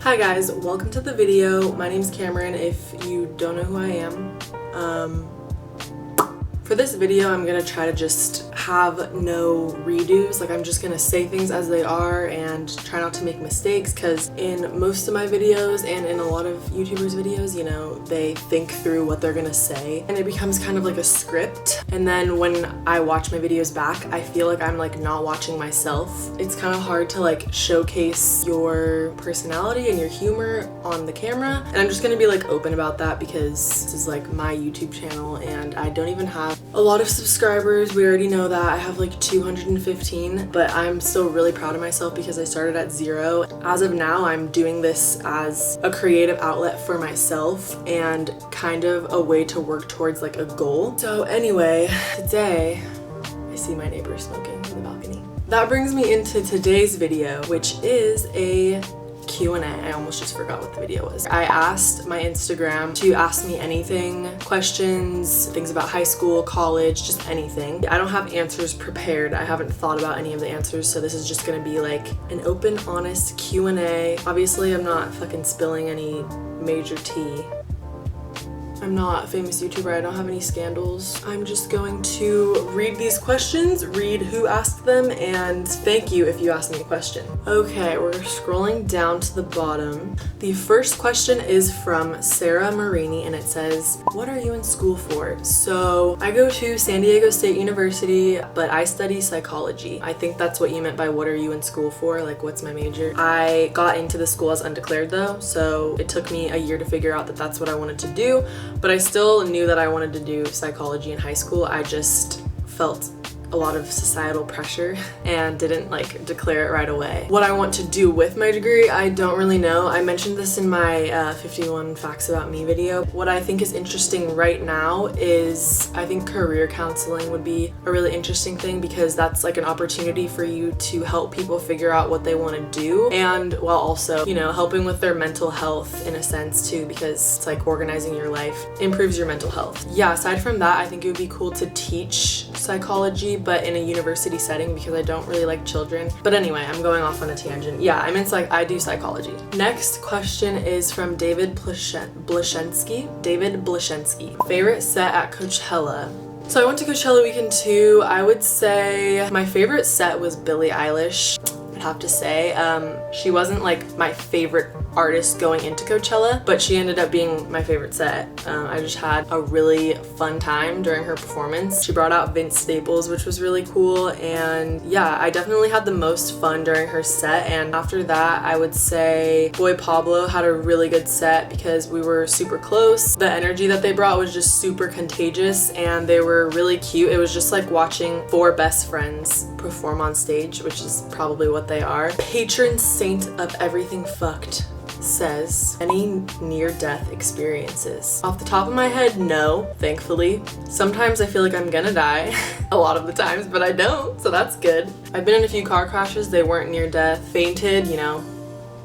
Hi guys, welcome to the video. My name's Cameron if you don't know who I am. For this video, I'm gonna try to just have no redos. Like, I'm just gonna say things as they are and try not to make mistakes, because in most of my videos and in a lot of YouTubers' videos, you know, they think through what they're gonna say and it becomes kind of like a script. And then when I watch my videos back, I feel like I'm like not watching myself. It's kind of hard to like showcase your personality and your humor on the camera. And I'm just gonna be like open about that because this is like my YouTube channel and I don't even have a lot of subscribers. We already know that. I have like 215, but I'm still really proud of myself because I started at 0. As of now, I'm doing this as a creative outlet for myself and kind of a way to work towards like a goal. So anyway, today I see my neighbor smoking in the balcony. That brings me into today's video, which is a Q&A. I almost just forgot what the video was. I asked my Instagram to ask me anything, questions, things about high school, college, just anything. I don't have answers prepared. I haven't thought about any of the answers, so this is just gonna be like an open, honest Q&A. Obviously, I'm not fucking spilling any major tea. I'm not a famous YouTuber, I don't have any scandals. I'm just going to read these questions, read who asked them, and thank you if you asked me a question. Okay, we're scrolling down to the bottom. The first question is from Sarah Marini and it says, what are you in school for? So I go to San Diego State University, but I study psychology. I think that's what you meant by what are you in school for? Like, what's my major? I got into the school as undeclared though, so it took me a year to figure out that that's what I wanted to do. But I still knew that I wanted to do psychology in high school. I just felt a lot of societal pressure and didn't like declare it right away. What I want to do with my degree, I don't really know. I mentioned this in my 51 Facts About Me video. What I think is interesting right now is I think career counseling would be a really interesting thing because that's like an opportunity for you to help people figure out what they want to do, and while also, you know, helping with their mental health in a sense too, because it's like organizing your life improves your mental health. Yeah, aside from that, I think it would be cool to teach psychology, but in a university setting because I don't really like children. But anyway, I'm going off on a tangent. Yeah, I do psychology. Next question is from David Blashensky. David Blashensky. Favorite set at Coachella? So I went to Coachella weekend 2. I would say my favorite set was Billie Eilish. I'd have to say. She wasn't like my favorite artist going into Coachella, but she ended up being my favorite set. I just had a really fun time during her performance. She brought out Vince Staples, which was really cool, and yeah, I definitely had the most fun during her set. And after that, I would say Boy Pablo had a really good set because we were super close. The energy that they brought was just super contagious and they were really cute. It was just like watching 4 best friends perform on stage, which is probably what they are. Patron saint of everything fucked says, any near-death experiences? Off the top of my head, no, thankfully. Sometimes I feel like I'm gonna die, a lot of the times, but I don't, so that's good. I've been in a few car crashes, they weren't near death. Fainted, you know,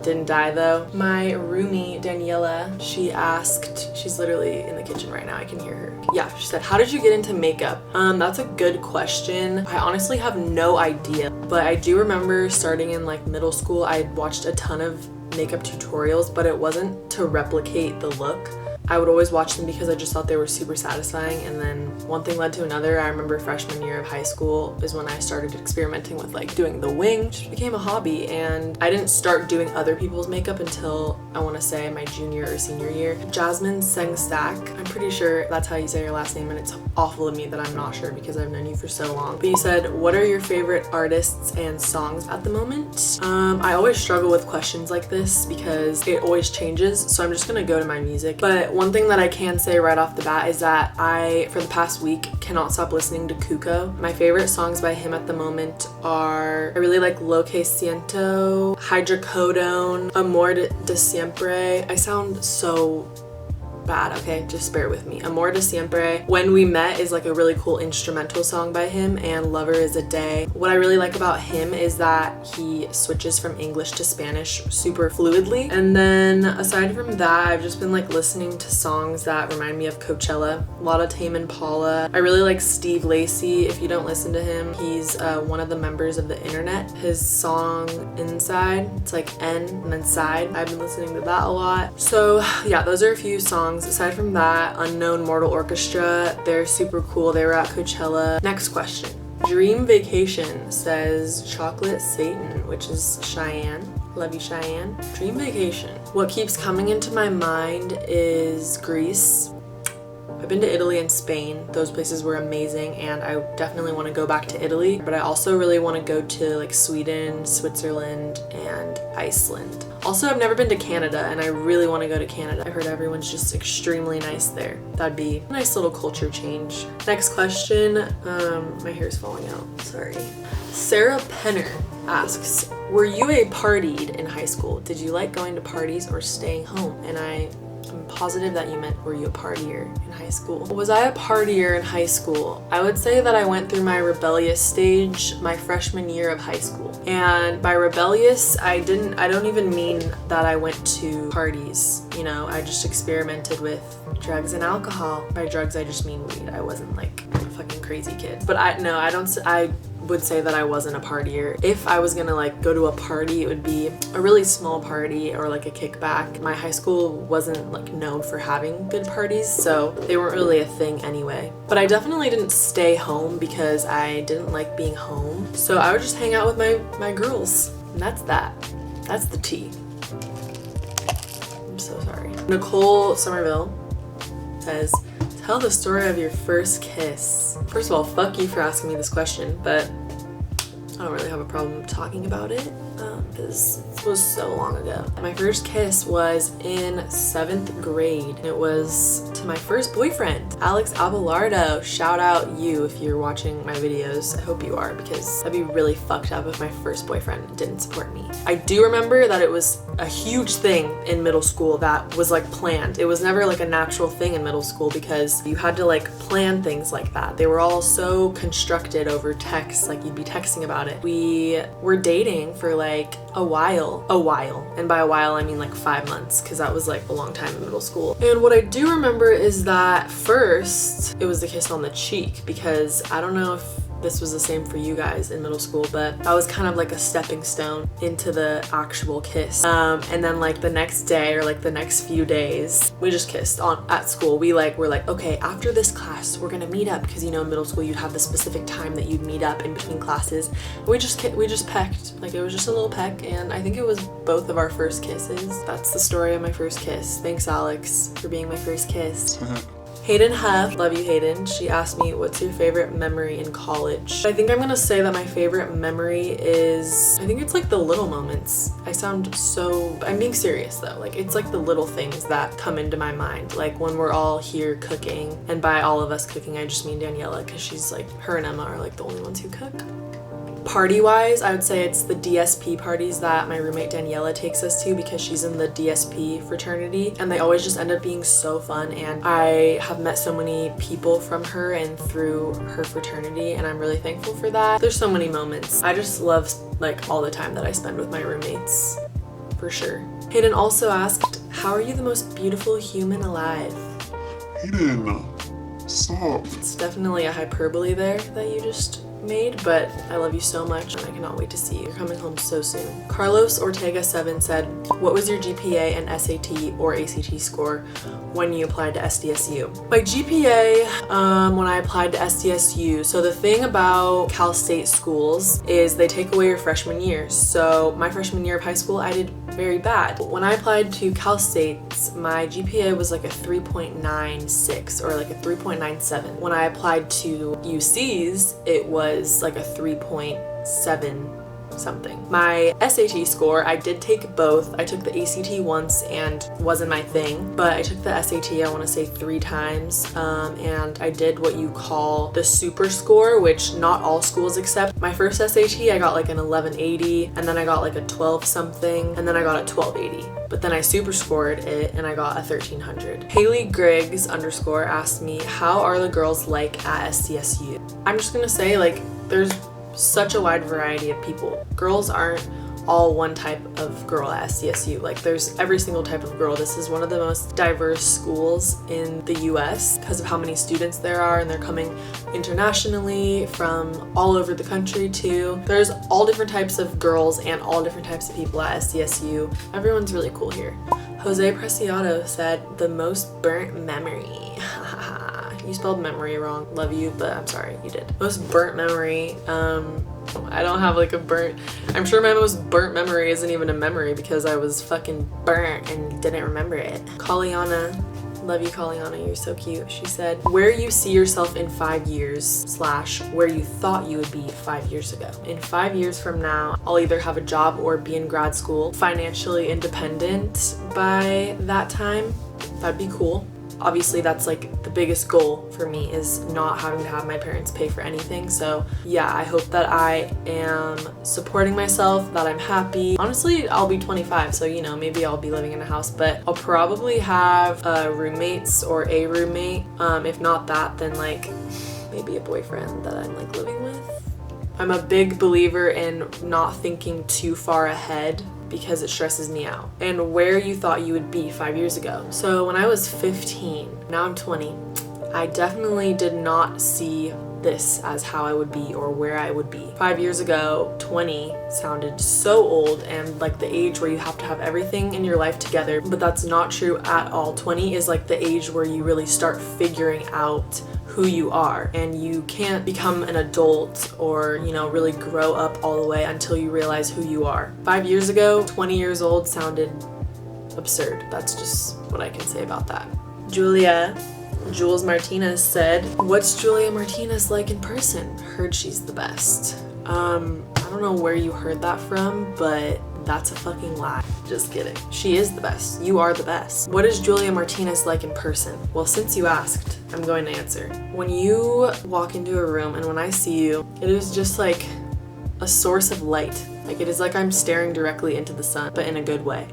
didn't die though. My roomie, Daniela, she asked, she's literally in the kitchen right now, I can hear her. Yeah, she said, how did you get into makeup? That's a good question. I honestly have no idea, but I do remember starting in like middle school, I watched a ton of makeup tutorials, but it wasn't to replicate the look. I would always watch them because I just thought they were super satisfying, and then one thing led to another. I remember freshman year of high school is when I started experimenting with like doing the wing, which became a hobby, and I didn't start doing other people's makeup until I want to say my junior or senior year. Jasmine Seng-Stack, I'm pretty sure that's how you say your last name, and it's awful of me that I'm not sure because I've known you for so long. But you said, what are your favorite artists and songs at the moment? I always struggle with questions like this because it always changes, so I'm just gonna go to my music. But one thing that I can say right off the bat is that I, for the past week, cannot stop listening to Cuco. My favorite songs by him at the moment are, I really like Lo Que Siento, Hydrocodone, Amor de Siempre. I sound so bad, okay? Just bear with me. Amor de Siempre, When We Met is like a really cool instrumental song by him, and Lover is a Day. What I really like about him is that he switches from English to Spanish super fluidly. And then aside from that, I've just been like listening to songs that remind me of Coachella. A lot of Tame Impala. I really like Steve Lacy. If you don't listen to him, he's one of the members of The Internet. His song Inside, it's like N and then side. I've been listening to that a lot. So yeah, those are a few songs. Aside from that, Unknown Mortal Orchestra, they're super cool. They were at Coachella. Next question. Dream Vacation says Chocolate Satan, which is Cheyenne. Love you, Cheyenne. Dream Vacation. What keeps coming into my mind is Greece. I've been to Italy and Spain. Those places were amazing, and I definitely want to go back to Italy, but I also really want to go to like Sweden, Switzerland, and Iceland. Also, I've never been to Canada, and I really want to go to Canada. I heard everyone's just extremely nice there. That'd be a nice little culture change. Next question. My hair's falling out, sorry. Sarah Penner asks, were you a partied in high school? Did you like going to parties or staying home? And I'm positive that you meant, were you a partier in high school? Was I a partier in high school? I would say that I went through my rebellious stage my freshman year of high school. And by rebellious, I don't even mean that I went to parties. You know, I just experimented with drugs and alcohol. By drugs, I just mean weed. I wasn't like a fucking crazy kid. But I would say that I wasn't a partier. If I was gonna like go to a party, it would be a really small party or like a kickback. My high school wasn't like known for having good parties, so they weren't really a thing anyway. But I definitely didn't stay home because I didn't like being home. So I would just hang out with my girls. And that's that. That's the tea. I'm so sorry. Nicole Somerville says, tell the story of your first kiss. First of all, fuck you for asking me this question, but I don't really have a problem talking about it because it was so long ago. My first kiss was in 7th grade. It was to my first boyfriend, Alex Abelardo. Shout out you if you're watching my videos. I hope you are, because that'd be really fucked up if my first boyfriend didn't support me. I do remember that it was a huge thing in middle school that was like planned. It was never like a natural thing in middle school because you had to like plan things like that. They were all so constructed over text, like you'd be texting about it. We were dating for like a while, and by a while I mean like 5 months, because that was like a long time in middle school. And what I do remember is that first it was the kiss on the cheek, because I don't know if this was the same for you guys in middle school, but that was kind of like a stepping stone into the actual kiss. And then like the next day or like the next few days, we just kissed at school. We're like, okay, after this class, we're gonna meet up, because you know in middle school you'd have the specific time that you'd meet up in between classes. We just pecked, like it was just a little peck, and I think it was both of our first kisses. That's the story of my first kiss. Thanks, Alex, for being my first kiss. Hayden Huff, love you Hayden, she asked me, what's your favorite memory in college? I think I'm gonna say that my favorite memory is, I think it's like the little moments. I'm being serious though, like it's like the little things that come into my mind, like when we're all here cooking, and by all of us cooking I just mean Daniela, because she's like, her and Emma are like the only ones who cook. Party-wise, I would say it's the DSP parties that my roommate Daniela takes us to, because she's in the DSP fraternity, and they always just end up being so fun, and I have met so many people from her and through her fraternity, and I'm really thankful for that. There's so many moments. I just love like all the time that I spend with my roommates, for sure. Hayden also asked, how are you the most beautiful human alive? Hayden, stop. It's definitely a hyperbole there that you just made, but I love you so much and I cannot wait to see you. You're coming home so soon. Carlos Ortega 7 said, what was your GPA and SAT or ACT score when you applied to SDSU? My GPA when I applied to SDSU, so the thing about Cal State schools is they take away your freshman year. So my freshman year of high school, I did very bad. When I applied to Cal State, my GPA was like a 3.96 or like a 3.97. When I applied to UC's, it was like a 3.7 something. My SAT score, I did take both. I took the ACT once and wasn't my thing, but I took the SAT, I want to say 3 times, and I did what you call the super score, which not all schools accept. My first SAT, I got like an 1180, and then I got like a 12 something, and then I got a 1280. But then I super scored it and I got a 1300. Haley Griggs _ asked me, how are the girls like at SDSU? I'm just gonna say, like, there's such a wide variety of people. Girls aren't all one type of girl at SDSU. Like, there's every single type of girl. This is one of the most diverse schools in the US because of how many students there are, and they're coming internationally from all over the country too. There's all different types of girls and all different types of people at SDSU. Everyone's really cool here. Jose Preciado said, the most burnt memory. You spelled memory wrong. Love you, but I'm sorry, you did. Most burnt memory. I don't have like a burnt. I'm sure my most burnt memory isn't even a memory because I was fucking burnt and didn't remember it. Kaliana, love you Kaliana, you're so cute. She said, where you see yourself in 5 years / where you thought you would be 5 years ago. In 5 years from now, I'll either have a job or be in grad school, financially independent by that time. That'd be cool. Obviously, that's like the biggest goal for me, is not having to have my parents pay for anything. So yeah, I hope that I am supporting myself, that I'm happy. Honestly, I'll be 25, so you know, maybe I'll be living in a house, but I'll probably have roommates or a roommate. If not that, then like maybe a boyfriend that I'm like living with. I'm a big believer in not thinking too far ahead because it stresses me out. And where you thought you would be 5 years ago. So when I was 15, now I'm 20, I definitely did not see this as how I would be or where I would be. 5 years ago, 20 sounded so old and like the age where you have to have everything in your life together, but that's not true at all. 20 is like the age where you really start figuring out who you are, and you can't become an adult or, you know, really grow up all the way until you realize who you are. 5 years ago, 20 years old sounded absurd. That's just what I can say about that. Jules Martinez said, what's Julia Martinez like in person? Heard she's the best. I don't know where you heard that from, but that's a fucking lie. Just kidding. She is the best. You are the best. What is Julia Martinez like in person? Well, since you asked, I'm going to answer. When you walk into a room and when I see you, it is just like a source of light. Like, it is like I'm staring directly into the sun, but in a good way.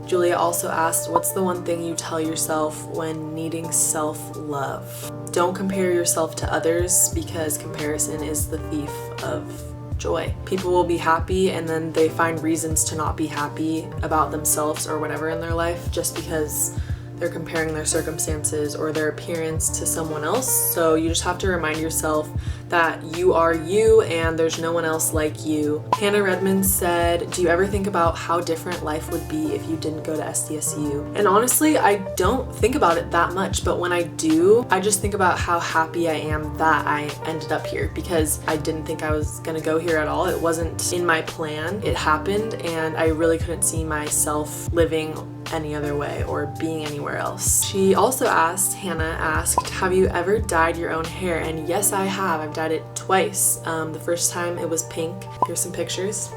Julia also asked, what's the one thing you tell yourself when needing self-love? Don't compare yourself to others, because comparison is the thief of joy. People will be happy and then they find reasons to not be happy about themselves or whatever in their life just because they're comparing their circumstances or their appearance to someone else. So you just have to remind yourself that you are you and there's no one else like you. Hannah Redmond said, do you ever think about how different life would be if you didn't go to SDSU? And honestly, I don't think about it that much, but when I do, I just think about how happy I am that I ended up here, because I didn't think I was gonna go here at all. It wasn't in my plan. It happened and I really couldn't see myself living any other way or being anywhere else. She also asked, Hannah asked, have you ever dyed your own hair? And yes, I have. I've dyed it twice. The first time it was pink. Here's some pictures.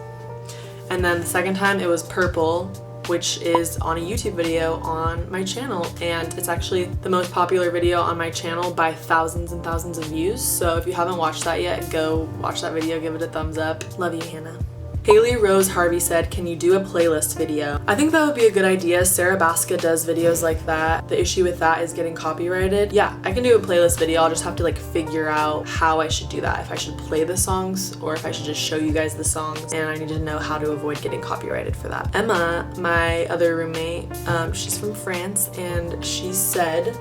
And then the second time it was purple, which is on a YouTube video on my channel. And it's actually the most popular video on my channel by thousands and thousands of views. So if you haven't watched that yet, go watch that video, give it a thumbs up. Love you, Hannah. Haley Rose Harvey said, can you do a playlist video? I think that would be a good idea. Sarah Baska does videos like that. The issue with that is getting copyrighted. Yeah, I can do a playlist video. I'll just have to like figure out how I should do that. If I should play the songs or if I should just show you guys the songs, and I need to know how to avoid getting copyrighted for that. Emma, my other roommate, she's from France, and she said,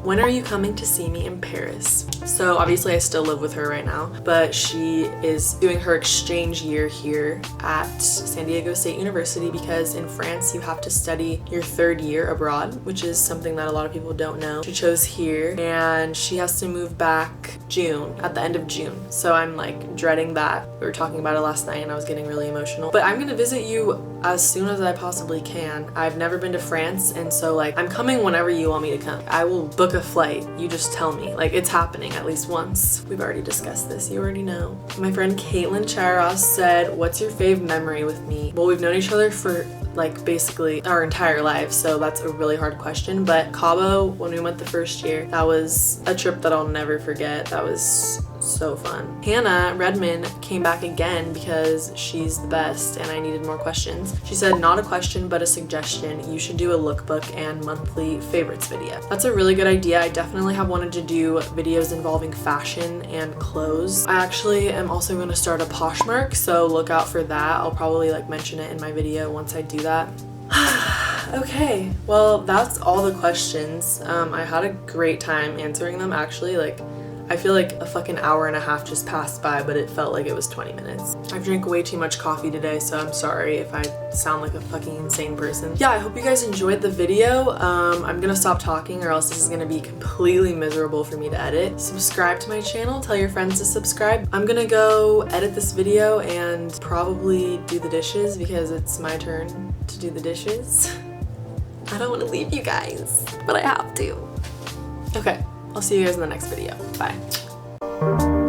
when are you coming to see me in Paris? So obviously I still live with her right now, but she is doing her exchange year here at San Diego State University, because in France you have to study your 3rd year abroad, which is something that a lot of people don't know. She chose here and she has to move back at the end of June. So I'm like dreading that. We were talking about it last night and I was getting really emotional. But I'm gonna visit you as soon as I possibly can. I've never been to France, and so like I'm coming whenever you want me to come. I will book a flight. You just tell me. Like, it's happening at least once. We've already discussed this. You already know. My friend Caitlin Charos said, "What's your fave memory with me?" Well, we've known each other for like basically our entire lives, so that's a really hard question. But Cabo, when we went the first year, that was a trip that I'll never forget. That was so fun. Hannah Redmond came back again because she's the best and I needed more questions. She said, "Not a question but a suggestion. You should do a lookbook and monthly favorites video." That's a really good idea. I definitely have wanted to do videos involving fashion and clothes. I actually am also going to start a Poshmark, so look out for that. I'll probably like mention it in my video once I do that. Okay, well, that's all the questions. I had a great time answering them, actually. Like, I feel like a fucking hour and a half just passed by, but it felt like it was 20 minutes. I've drank way too much coffee today, so I'm sorry if I sound like a fucking insane person. Yeah, I hope you guys enjoyed the video. I'm gonna stop talking or else this is gonna be completely miserable for me to edit. Subscribe to my channel, tell your friends to subscribe. I'm gonna go edit this video and probably do the dishes because it's my turn to do the dishes. I don't wanna leave you guys, but I have to. Okay. I'll see you guys in the next video. Bye.